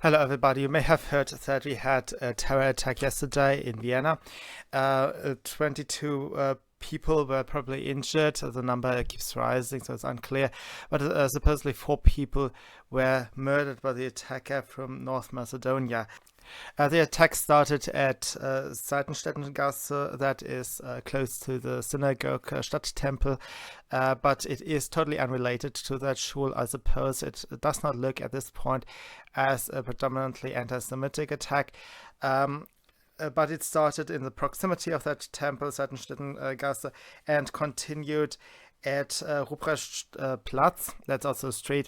Hello, everybody. You may have heard that we had a terror attack yesterday in Vienna. 22 people were probably injured. The number keeps rising, so it's unclear. But supposedly 4 people were murdered by the attacker from North Macedonia. The attack started at Seitenstättengasse, that is close to the synagogue, Stadttempel, but it is totally unrelated to that shul, I suppose. It does not look at this point as a predominantly anti-Semitic attack. But it started in the proximity of that temple, Seitenstättengasse, and continued at Ruprechtplatz, that's also a street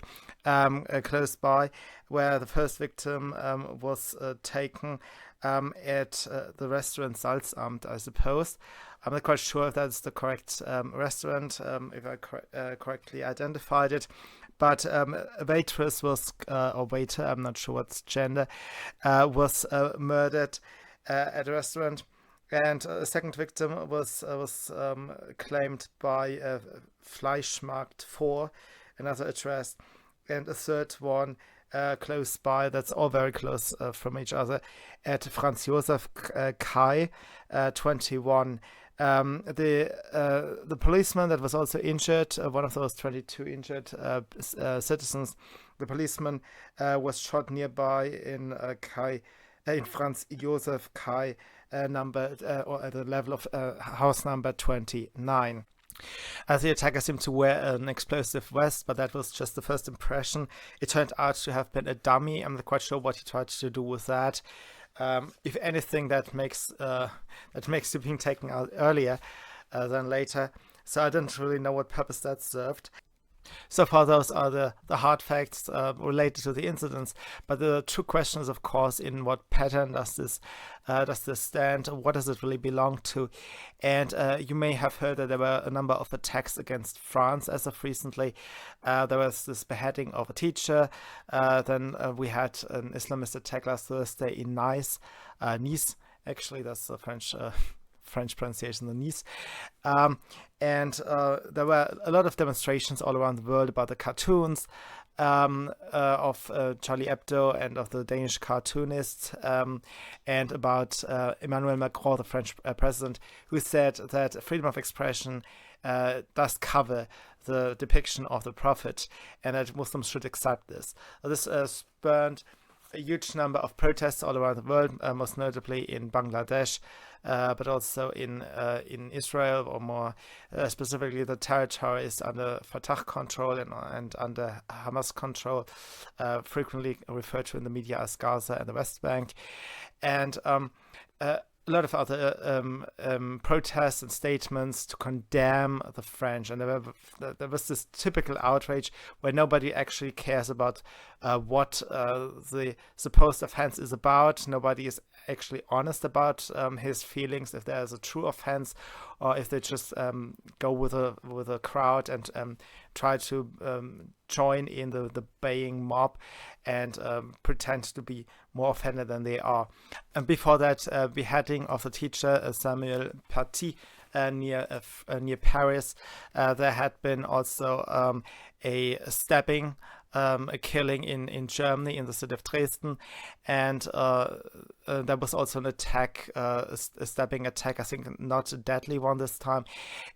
close by, where the first victim was taken at the restaurant Salzamt, I suppose. I'm not quite sure if that's the correct restaurant, if I correctly identified it. But a waitress was, or waiter, I'm not sure what's gender, was murdered at a restaurant. And a second victim was claimed by Fleischmarkt 4, another address, and a third one close by. That's all very close from each other, at Franz-Josefs-Kai 21. The policeman that was also injured, one of those 22 injured citizens, the policeman was shot nearby in Franz-Josefs-Kai number, or at the level of house number 29. The attacker seemed to wear an explosive vest, but that was just the first impression. It turned out to have been a dummy. I'm not quite sure what he tried to do with that. If anything, that makes it being taken out earlier than later. So I don't really know what purpose that served. So far, those are the hard facts related to the incidents. But the true question is, of course, in what pattern does this stand? What does it really belong to? And you may have heard that there were a number of attacks against France as of recently. There was this beheading of a teacher. Then we had an Islamist attack last Thursday in Nice. Actually, that's the French pronunciation, the Nice. And there were a lot of demonstrations all around the world about the cartoons of Charlie Hebdo and of the Danish cartoonists, and about Emmanuel Macron, the French president, who said that freedom of expression does cover the depiction of the Prophet, and that Muslims should accept this. This spurned a huge number of protests all around the world, most notably in Bangladesh, but also in Israel, or more specifically the territory is under Fatah control and under Hamas control, frequently referred to in the media as Gaza and the West Bank. And a lot of other protests and statements to condemn the French, and there was this typical outrage where nobody actually cares about what the supposed offense is about. Nobody is actually honest about his feelings, if there is a true offense, or if they just go with a crowd and try to join in the baying mob and pretend to be more offended than they are. And before that beheading of the teacher Samuel Paty near Paris, there had been also a stabbing, a killing in Germany, in the city of Dresden, and there was also an attack, a stabbing attack, I think not a deadly one this time,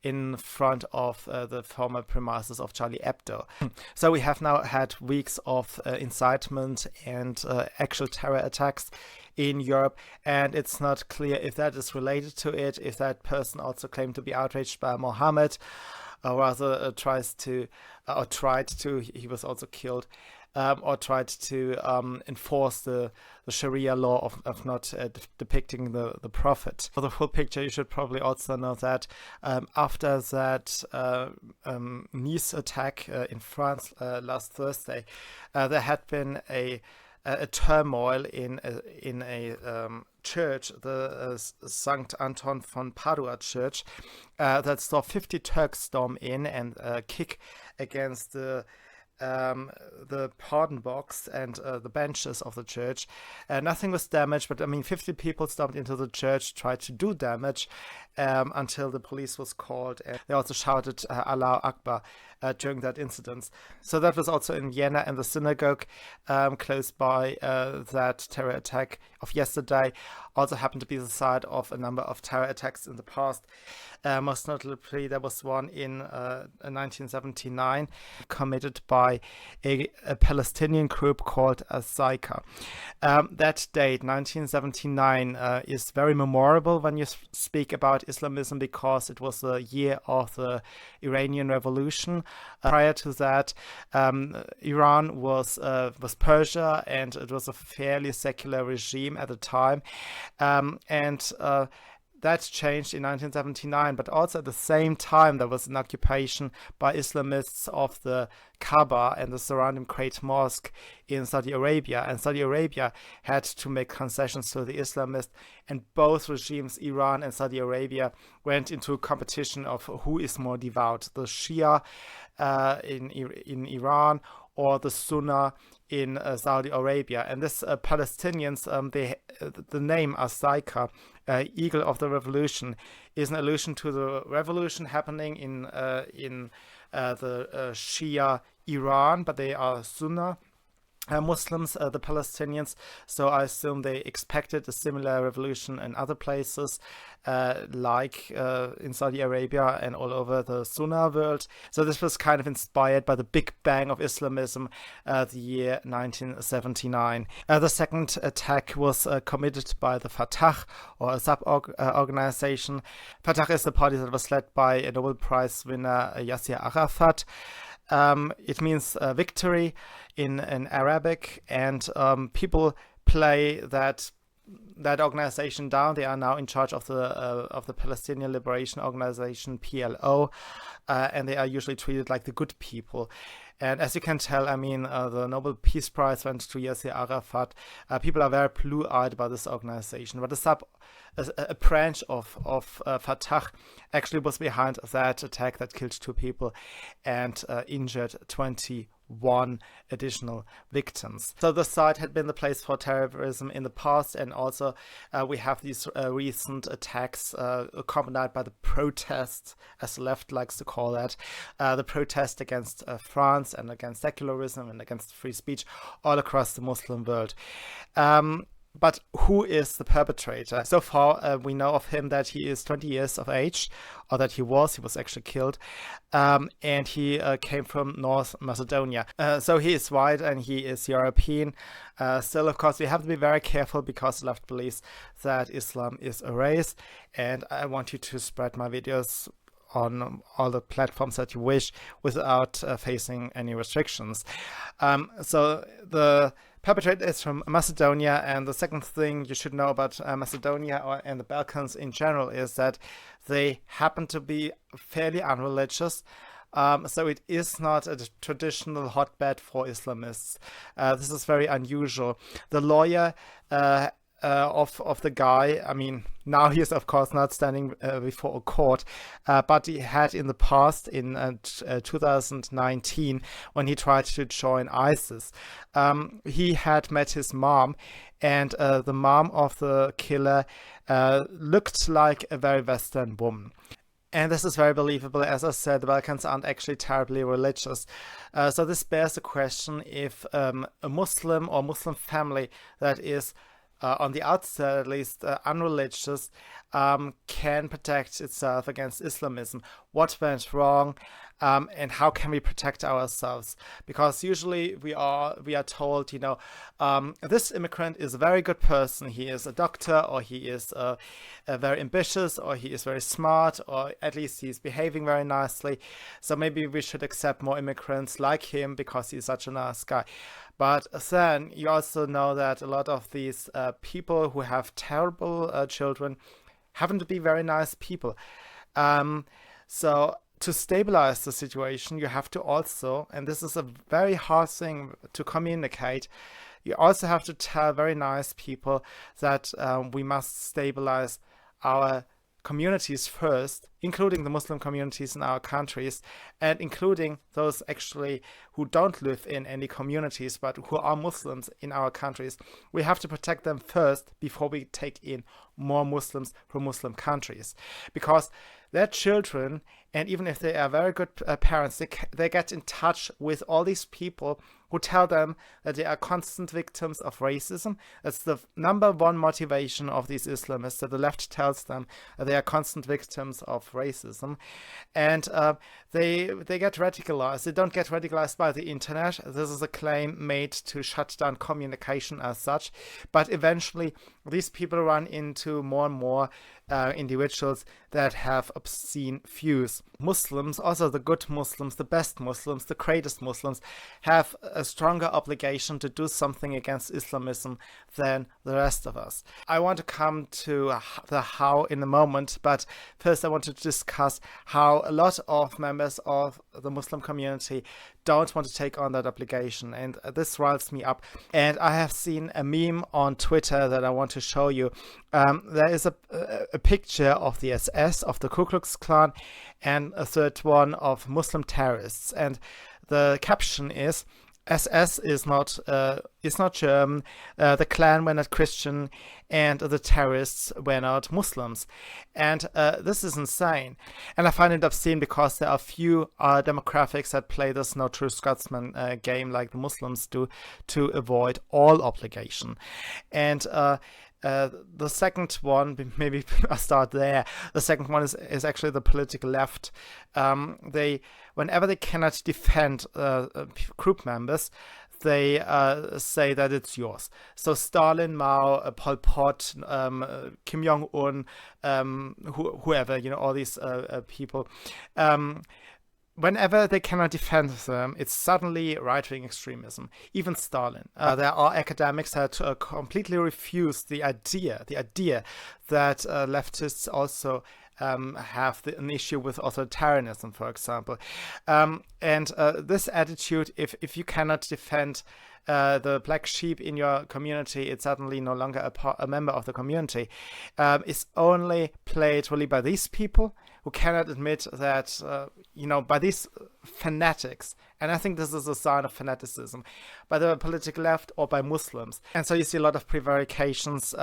in front of the former premises of Charlie Hebdo. So we have now had weeks of incitement and actual terror attacks in Europe, and it's not clear if that is related to it, if that person also claimed to be outraged by Muhammed, or rather tried to, he was also killed, or tried to enforce the Sharia law of not depicting the Prophet. For the full picture, you should probably also know that after that Nice attack in France last Thursday, there had been a turmoil in a church, the St. Anton von Padua church, that saw 50 Turks storm in and kick against the pardon box and the benches of the church. Nothing was damaged, but 50 people stormed into the church, tried to do damage until the police was called. And they also shouted Allahu Akbar during that incident. So that was also in Vienna, and the synagogue close by that terror attack of yesterday also happened to be the site of a number of terror attacks in the past. Most notably, there was one in 1979 committed by a Palestinian group called As-Saika. That date, 1979, is very memorable when you speak about Islamism, because it was the year of the Iranian Revolution. Prior to that, Iran was Persia, and it was a fairly secular regime at the time. That changed in 1979, but also at the same time there was an occupation by Islamists of the Kaaba and the surrounding Great Mosque in Saudi Arabia, and Saudi Arabia had to make concessions to the Islamists, and both regimes, Iran and Saudi Arabia, went into a competition of who is more devout, the Shia in Iran or the Sunnah in Saudi Arabia. And this Palestinians, the name As-Saika, Eagle of the Revolution, is an allusion to the revolution happening in the Shia Iran, but they are Sunnah Muslims, the Palestinians, so I assume they expected a similar revolution in other places, like in Saudi Arabia and all over the Sunnah world. So this was kind of inspired by the Big Bang of Islamism, the year 1979. The second attack was committed by the Fatah, or a sub-organization. Fatah is the party that was led by a Nobel Prize winner, Yasser Arafat. It means victory in Arabic, and people play that organization down. They are now in charge of the Palestinian Liberation Organization, PLO, and they are usually treated like the good people. And as you can tell, I mean, the Nobel Peace Prize went to Yasser Arafat. People are very blue-eyed about this organization, but a branch of Fatah actually was behind that attack that killed 2 people and injured 21 additional victims. So the site had been the place for terrorism in the past, and also we have these recent attacks accompanied by the protests, as the left likes to call that, the protest against France and against secularism and against free speech all across the Muslim world. But who is the perpetrator? So far, we know of him that he is 20 years of age, or that he was actually killed, and he came from North Macedonia. So he is white and he is European. Still, of course, we have to be very careful, because the left believes that Islam is a race, and I want you to spread my videos on all the platforms that you wish without facing any restrictions. So the perpetrator is from Macedonia, and the second thing you should know about Macedonia and the Balkans in general is that they happen to be fairly unreligious. So it is not a traditional hotbed for Islamists. This is very unusual. The lawyer of the guy, I mean, now he is of course not standing before a court, but he had in the past, in 2019, when he tried to join ISIS, he had met his mom, and the mom of the killer looked like a very Western woman. And this is very believable. As I said, the Balkans aren't actually terribly religious. So this bears the question if a Muslim or Muslim family that is on the outset at least unreligious can protect itself against Islamism. What went wrong, and how can we protect ourselves? Because usually we are told, you know, this immigrant is a very good person. He is a doctor, or he is very ambitious, or he is very smart, or at least he's behaving very nicely. So maybe we should accept more immigrants like him because he's such a nice guy. But then you also know that a lot of these people who have terrible children happen to be very nice people. So to stabilize the situation, you have to also, and this is a very hard thing to communicate, you also have to tell very nice people that we must stabilize our communities first, including the Muslim communities in our countries, and including those actually who don't live in any communities but who are Muslims in our countries. We have to protect them first before we take in more Muslims from Muslim countries, because their children, and even if they are very good parents, they get in touch with all these people who tell them that they are constant victims of racism. That's the number one motivation of these Islamists, that the left tells them that they are constant victims of racism. And they get radicalized. They don't get radicalized by the internet. This is a claim made to shut down communication as such. But eventually, these people run into more and more individuals that have obscene views. Muslims, also the good Muslims, the best Muslims, the greatest Muslims, have a stronger obligation to do something against Islamism than the rest of us. I want to come to the how in a moment, but first I want to discuss how a lot of members of the Muslim community don't want to take on that obligation, and this riles me up. And I have seen a meme on Twitter that I want to show you. There is a picture of the SS, of the Ku Klux Klan, and a third one of Muslim terrorists, and the caption is, SS is not German, the Klan were not Christian, and the terrorists were not Muslims. And this is insane. And I find it obscene because there are few demographics that play this no true Scotsman game like the Muslims do to avoid all obligation. And the second one, maybe I'll start there. The second one is actually the political left. Whenever they cannot defend group members, they say that it's yours. So Stalin, Mao, Pol Pot, Kim Jong-un, whoever, all these people. Whenever they cannot defend them, it's suddenly right-wing extremism. Even Stalin. There are academics that completely refuse the idea that leftists also have an issue with authoritarianism, for example. And this attitude, if you cannot defend the black sheep in your community, it's suddenly no longer a member of the community, is only played really by these people who cannot admit that, by these fanatics. And I think this is a sign of fanaticism, by the political left or by Muslims. And so you see a lot of prevarications.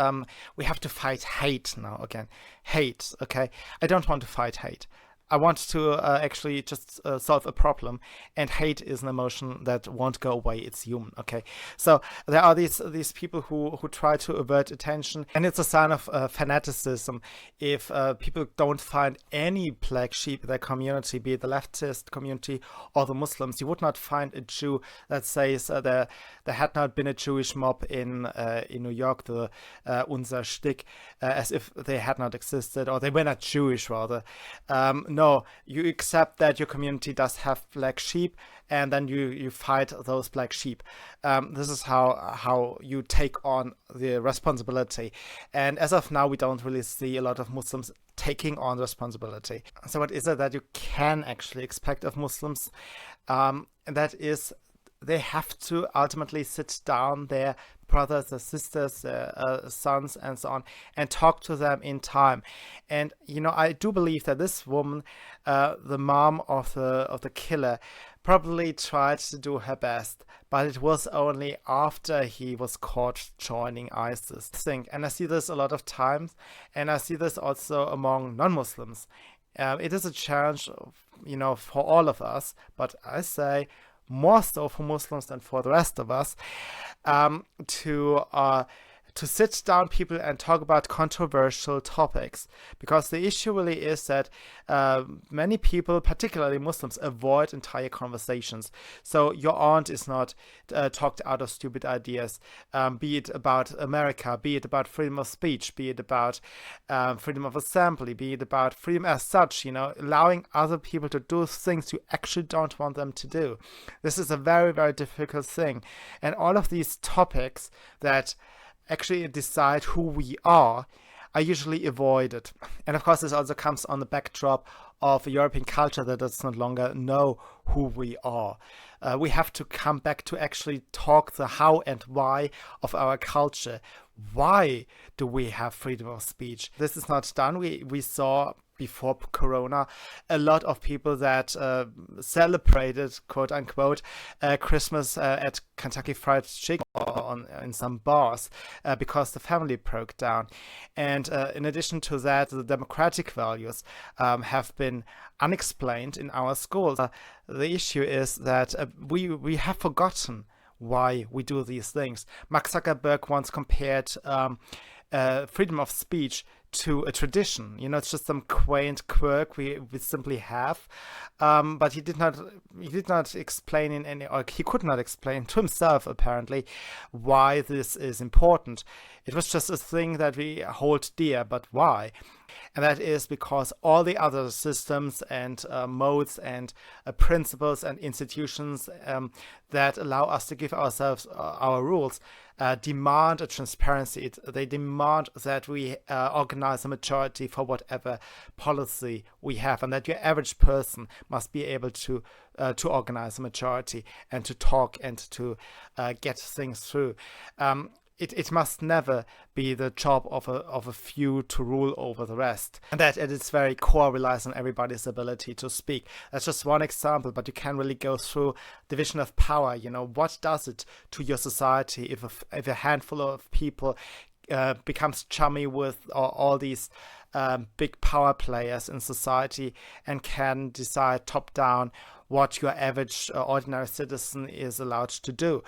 We have to fight hate now again. Hate, okay? I don't want to fight hate. I want to actually just solve a problem, and hate is an emotion that won't go away. It's human, okay? So there are these people who try to avert attention, and it's a sign of fanaticism if people don't find any black sheep in their community, be it the leftist community or the Muslims. You would not find a Jew that says there had not been a Jewish mob in New York, the Unser Stick, as if they had not existed, or they were not Jewish, rather. No, you accept that your community does have black sheep, and then you fight those black sheep. This is how you take on the responsibility. And as of now, we don't really see a lot of Muslims taking on responsibility. So what is it that you can actually expect of Muslims? And that is, they have to ultimately sit down their brothers, their sisters, their sons, and so on, and talk to them in time. And I do believe that this woman, the mom of the killer, probably tried to do her best, but it was only after he was caught joining ISIS. And I see this a lot of times, and I see this also among non-Muslims. It is a challenge, for all of us, but I say more so for Muslims than for the rest of us, to sit down people and talk about controversial topics, because the issue really is that many people, particularly Muslims, avoid entire conversations. So your aunt is not talked out of stupid ideas, be it about America, be it about freedom of speech, be it about freedom of assembly, be it about freedom as such, allowing other people to do things you actually don't want them to do. This is a very, very difficult thing. And all of these topics that actually decide who we are usually avoided. And of course, this also comes on the backdrop of a European culture that does not longer know who we are. We have to come back to actually talk the how and why of our culture. Why do we have freedom of speech? This is not done. We saw before Corona, a lot of people that celebrated, quote unquote, Christmas at Kentucky Fried Chicken or in some bars because the family broke down. And in addition to that, the democratic values have been unexplained in our schools. The issue is that we have forgotten why we do these things. Mark Zuckerberg once compared freedom of speech to a tradition. It's just some quaint quirk we simply have, but he did not explain he could not explain to himself apparently why this is important. It was just a thing that we hold dear, but why? And that is because all the other systems and modes and principles and institutions that allow us to give ourselves our rules demand a transparency. They demand that we organize a majority for whatever policy we have, and that your average person must be able to organize a majority and to talk and to get things through. It must never be the job of a few to rule over the rest. And that at its very core relies on everybody's ability to speak. That's just one example, but you can really go through division of power. What does it to your society if a handful of people becomes chummy with all these big power players in society and can decide top down what your average ordinary citizen is allowed to do.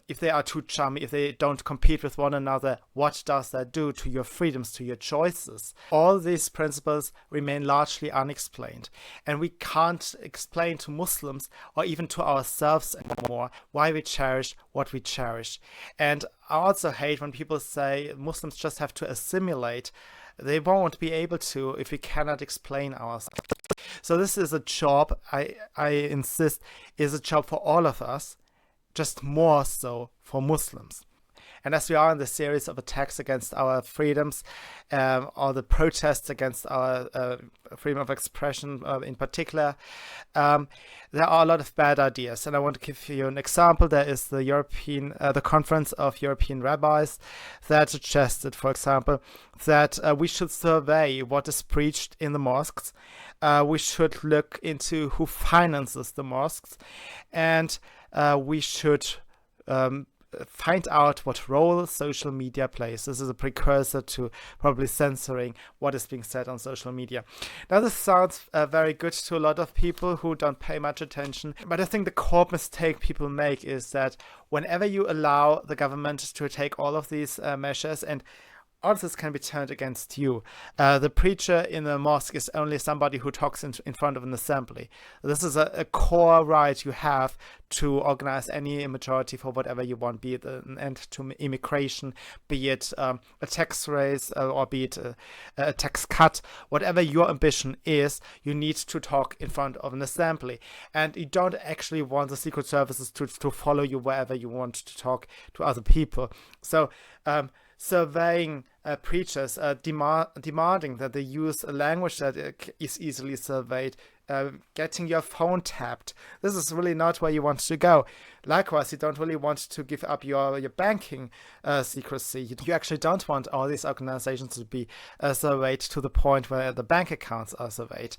If they are too chummy, if they don't compete with one another, what does that do to your freedoms, to your choices? All these principles remain largely unexplained, and we can't explain to Muslims or even to ourselves anymore why we cherish what we cherish. And I also hate when people say Muslims just have to assimilate. They won't be able to if we cannot explain ourselves. So this is a job, I insist, is a job for all of us, just more so for Muslims. And as we are in the series of attacks against our freedoms, or the protests against our freedom of expression in particular, there are a lot of bad ideas. And I want to give you an example. There is the Conference of European Rabbis that suggested, for example, that we should survey what is preached in the mosques. We should look into who finances the mosques, and we should find out what role social media plays. This is a precursor to probably censoring what is being said on social media. Now, this sounds very good to a lot of people who don't pay much attention, but I think the core mistake people make is that whenever you allow the government to take all of these measures, and all this can be turned against you. The preacher in the mosque is only somebody who talks in front of an assembly. This is a core right you have to organize any majority for whatever you want, be it an end to immigration, be it a tax raise, or be it a tax cut. Whatever your ambition is, you need to talk in front of an assembly. And you don't actually want the secret services to follow you wherever you want to talk to other people. So, surveying preachers, demanding that they use a language that is easily surveyed, getting your phone tapped. This is really not where you want to go. Likewise, you don't really want to give up your banking secrecy. You actually don't want all these organizations to be surveyed to the point where the bank accounts are surveyed.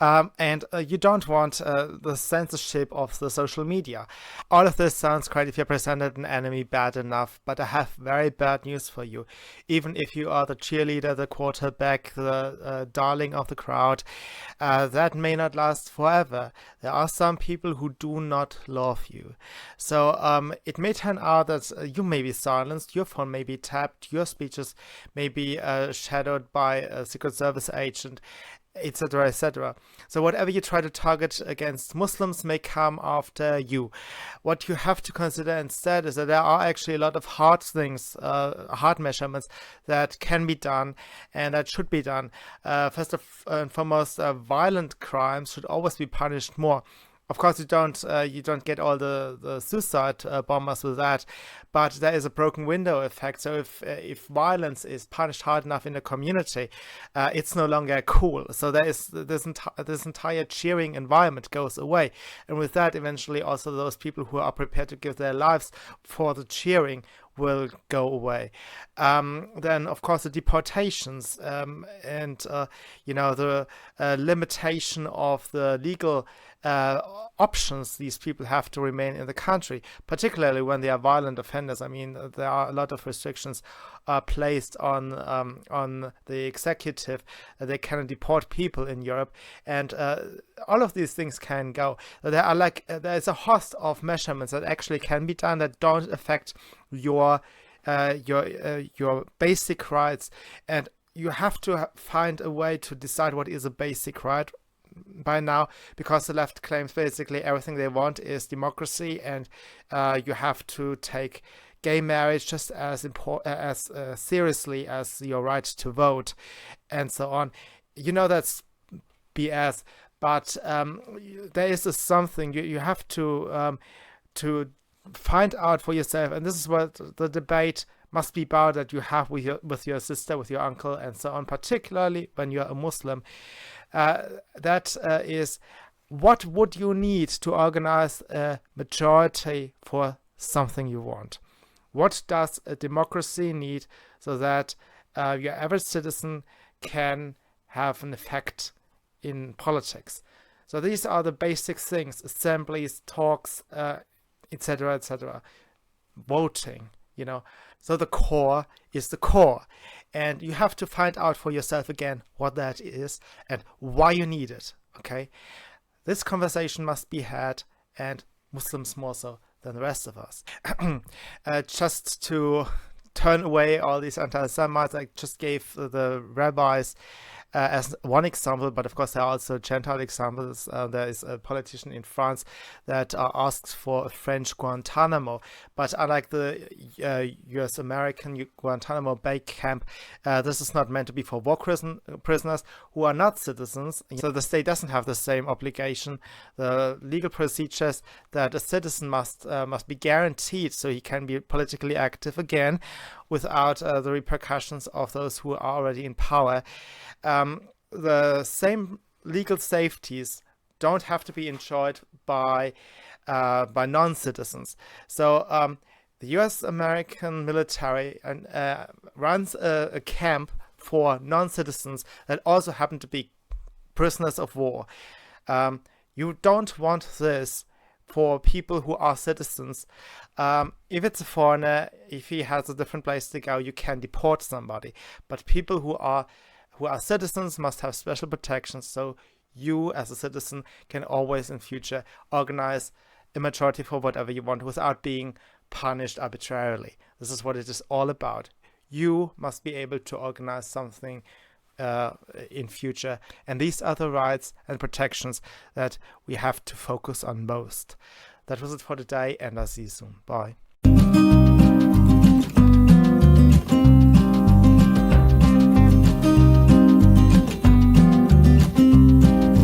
And you don't want the censorship of the social media. All of this sounds great if you're presented an enemy bad enough, but I have very bad news for you. Even if you are the cheerleader, the quarterback, the darling of the crowd, that may not last forever. There are some people who do not love you. So it may turn out that you may be silenced, your phone may be tapped, your speeches may be shadowed by a Secret Service agent, etc., etc. So whatever you try to target against Muslims may come after you. What you have to consider instead is that there are actually a lot of hard things, hard measurements that can be done and that should be done. First and foremost, violent crimes should always be punished more. Of course, you don't get all the suicide bombers with that, but there is a broken window effect. So if violence is punished hard enough in the community, it's no longer cool. So this entire cheering environment goes away, and with that, eventually, also those people who are prepared to give their lives for the cheering will go away. Then, of course, the deportations and the limitation of the legal options these people have to remain in the country, particularly when they are violent offenders. I mean, there are a lot of restrictions placed on the executive. They cannot deport people in Europe, and all of these things can go. There's a host of measurements that actually can be done that don't affect your basic rights, and you have to find a way to decide what is a basic right by now, because the left claims basically everything they want is democracy, and you have to take gay marriage just as seriously as your right to vote, and so on. That's BS, but there is something you have to find out for yourself, and this is what the debate must be about, that you have with your sister, with your uncle, and so on, particularly when you're a Muslim. That is, what would you need to organize a majority for something you want? What does a democracy need so that your average citizen can have an effect in politics? So these are the basic things: assemblies, talks, etc., etc., voting. So the core is the core, and you have to find out for yourself again what that is and why you need it. Okay, this conversation must be had, and Muslims more so than the rest of us. Just to turn away all these anti-Semites, I just gave the rabbis as one example, but of course there are also Gentile examples. There is a politician in France that asks for a French Guantanamo, but unlike the US-American Guantanamo Bay camp, this is not meant to be for war prisoners who are not citizens, so the state doesn't have the same obligation. The legal procedures that a citizen must be guaranteed so he can be politically active again without the repercussions of those who are already in power. The same legal safeties don't have to be enjoyed by non-citizens. So the US-American military runs a camp for non-citizens that also happen to be prisoners of war. You don't want this for people who are citizens. If it's a foreigner, if he has a different place to go, you can deport somebody. But people who are citizens must have special protections, so you as a citizen can always in future organize a majority for whatever you want without being punished arbitrarily. This is what it is all about. You must be able to organize something in future, and these are the rights and protections that we have to focus on most. That was it for today, and I'll see you soon. Bye.